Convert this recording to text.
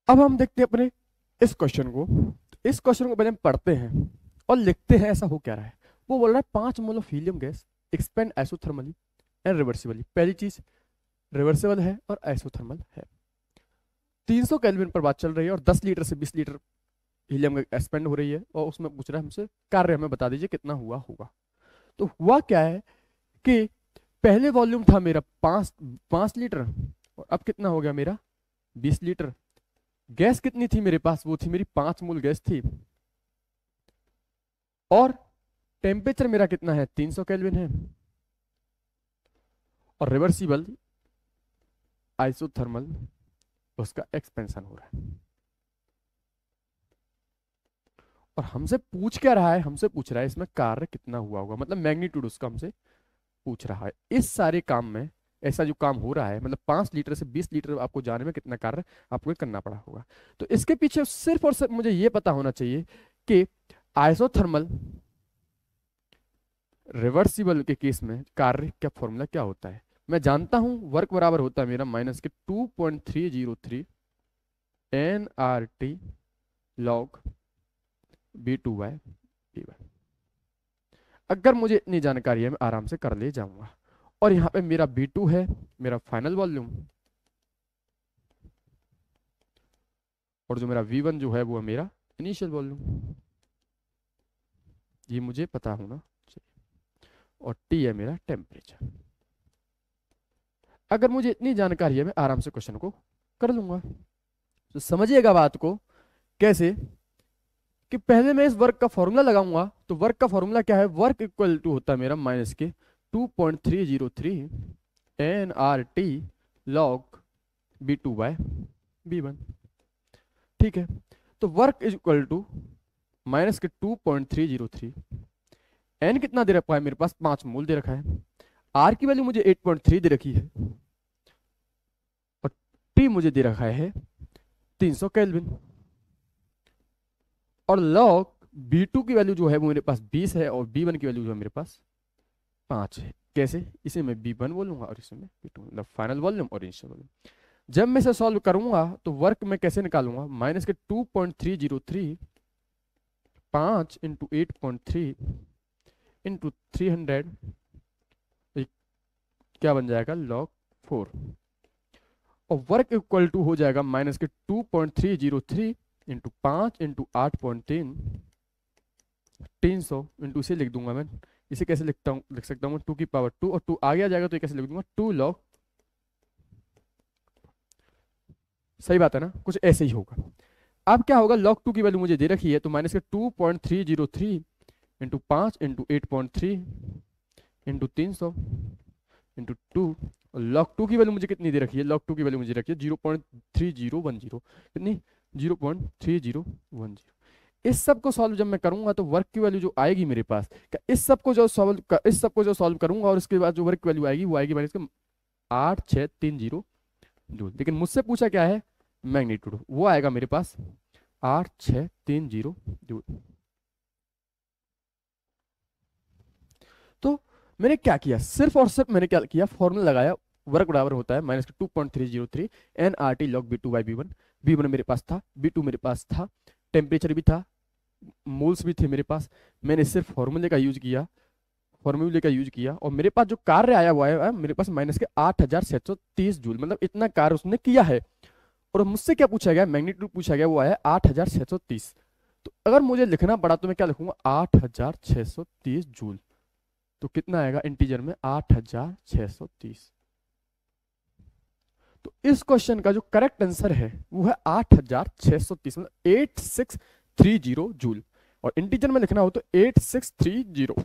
अब हम देखते हैं अपने इस क्वेश्चन को। तो इस क्वेश्चन को पहले हम पढ़ते हैं और लिखते हैं ऐसा हो क्या रहा है। वो बोल रहा है 5 mole of helium gas expand isothermally and reversibly. पहली चीज रिवर्सिबल है और आइसोथर्मल है। 300 केल्विन पर बात चल रही है और 10 लीटर से 20 लीटर हीलियम एक्सपेंड हो रही है और उसमें पूछ रहा है हमसे कार्य हमें बता दीजिए कितना हुआ होगा। तो हुआ क्या है कि पहले वॉल्यूम था मेरा 5 लीटर और अब कितना हो गया मेरा 20 लीटर। गैस कितनी थी मेरे पास, वो थी मेरी 5 मोल गैस थी। और टेम्परेचर मेरा कितना है 300 केल्विन है। और रिवर्सिबल आइसोथर्मल उसका एक्सपेंशन हो रहा है। और हमसे पूछ क्या रहा है, हमसे पूछ रहा है इसमें कार्य कितना हुआ होगा, मतलब मैग्नीट्यूड उसका हमसे पूछ रहा है। इस सारे काम में ऐसा जो काम हो रहा है, मतलब 5 लीटर से 20 लीटर आपको जाने में कितना कार्य आपको करना पड़ा होगा। तो इसके पीछे सिर्फ और सिर्फ मुझे ये पता होना चाहिए कि आइसोथर्मल रिवर्सिबल के केस में कार्य क्या फॉर्मूला क्या होता है। मैं जानता हूं वर्क बराबर होता है मेरा माइनस के 2.303 N R T log B2/B1। अगर मुझे इतनी जानकारी है मैं आराम से कर ले जाऊंगा। और यहाँ पे मेरा B2 है मेरा फाइनल वॉल्यूम, और जो मेरा V1 जो है वो है मेरा इनिशियल वॉल्यूम। ये मुझे पता होना चाहिए। और T है मेरा टेम्परेचर। अगर मुझे इतनी जानकारी है मैं आराम से क्वेश्चन को कर लूंगा। तो समझिएगा बात को कैसे कि पहले मैं इस वर्क का फॉर्मूला लगाऊंगा। तो वर्क का फॉर्मूला क्या है, वर्क इक्वल टू होता है मेरा माइनस के 2.303 N R T log B2/B1। ठीक है, तो work is equal to minus के 2.303। एन कितना दे रखा है मेरे पास 5 मोल दे रखा है। आर की वैल्यू मुझे 8.3 दे रखी है और टी मुझे दे रखा है 300 केल्विन। और लॉग B2 की वैल्यू जो है वो मेरे पास 20 है और B1 की वैल्यू जो है मेरे पास 5 है। कैसे, इसे मैं B1 बोलूंगा और इसे मैं B2, मतलब फाइनल वॉल्यूम और इनिशियल वॉल्यूम। जब मैं इसे सॉल्व करूंगा तो वर्क में कैसे निकालूंगा, माइनस के 2.303 5 इंटू 8.3 इंटू 300 क्या बन जाएगा log 4। और वर्क इक्वल टू हो जाएगा माइनस के 2.303 इंटू 5 इंटू 8.3 300 इंटू इसे लिख दूंगा मैं। इसे कैसे लिखता हूँ, लिख सकता हूँ 2 की पावर 2 और 2 आगे आ जाएगा तो ये कैसे लिख दूंगा 2 लॉग। सही बात है ना, कुछ ऐसे ही होगा। अब क्या होगा, log 2 की वैल्यू मुझे दे रखी है तो माइनस के 2.303 इंटू 5 इंटू 8.3 इंटू 300 इंटू 2। और log 2 की वैल्यू मुझे कितनी दे रखी है, log 2 की वैल्यू मुझे रखी है 0.3010। कितनी, 0.3010। इस सब को सॉल्व जब मैं करूंगा तो वर्क की वैल्यू जो आएगी मेरे पास, इस सब को जो सॉल्व करूंगा और उसके बाद जो वर्क की वैल्यू आएगी वो आएगी माइनस 8630 जूल। लेकिन मुझसे पूछा क्या है, मैग्नीट्यूड, वो आएगा मेरे पास 8630 जूल। तो मैंने क्या किया, सिर्फ और सिर्फ मैंने क्या किया, फॉर्मूला लगाया। वर्क बराबर होता है minus 2.303 N R T log B2/B1। B1 मेरे पास था, B2 मेरे पास था, टेम्परेचर भी था, मोल्स भी थे मेरे पास। मैंने सिर्फ फॉर्मूले का यूज किया और मेरे पास जो कार्य आया हुआ है मेरे पास माइनस के 8630 जूल, मतलब इतना कार्य उसने किया है। और मुझसे क्या पूछा गया, मैग्नीट्यूड पूछा गया, वो आया 8630। तो अगर मुझे लिखना पड़ा तो मैं क्या लिखूंगा 8630 जूल। तो कितना आएगा इंटीजर में 8630। तो इस क्वेश्चन का जो करेक्ट आंसर है वो है 8630, मतलब 8630 जूल। और इंटीजर में लिखना हो तो 8630।